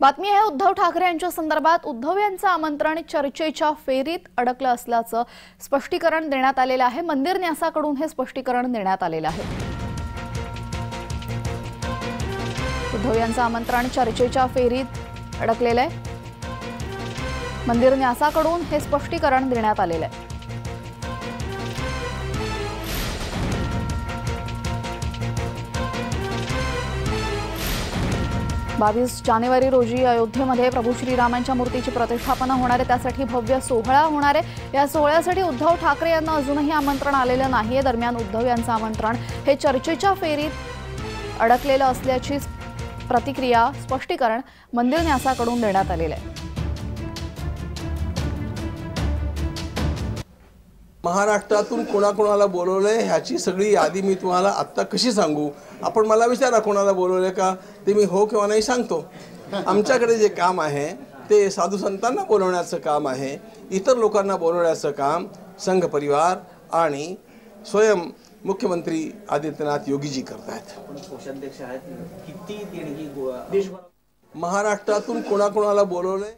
बातमी आहे उद्धव ठाकरे यांच्या संदर्भात उद्धव यांचं आमंत्रण चर्चेच्या फेरीत अडकलं असल्याचं स्पष्टीकरण देण्यात आलेलं आहे। मंदिर न्यासाकडून हे स्पष्टीकरण देण्यात आलेलं आहे। उद्धव यांचं आमंत्रण चर्चेच्या फेरीत अडकलेलं आहे। मंदिर न्यासाकडून हे स्पष्टीकरण देण्यात आलेलं आहे। बावीस जानेवारी रोजी अयोध्येमध्ये प्रभू श्रीरामांच्या मूर्तीची प्रतिष्ठापना होणार आहे। त्यासाठी भव्य सोहळा होणार आहे। या सोहळ्यासाठी उद्धव ठाकरे यांना अजूनही आमंत्रण आलेलं नाहीये। दरम्यान उद्धव यांचं आमंत्रण हे चर्चेच्या फेरीत अडकलेलं असल्याची प्रतिक्रिया स्पष्टीकरण मंदिर न्यासाकडून देण्यात आलेलं आहे। महाराष्ट्रातून कोणाकोणाला बोलवलंय ह्याची सगळी यादी मी तुम्हाला आत्ता कशी सांगू? आपण मला विचारा कोणाला बोलवलंय का, ते मी हो किंवा नाही सांगतो। आमच्याकडे जे काम आहे ते साधू संतांना बोलवण्याचं काम आहे, इतर लोकांना बोलवण्याचं काम संघ परिवार आणि स्वयं मुख्यमंत्री आदित्यनाथ योगीजी करतायत। कोषाध्यक्ष आहेत, किती देणगी महाराष्ट्रातून कोणाकोणाला बोलवलंय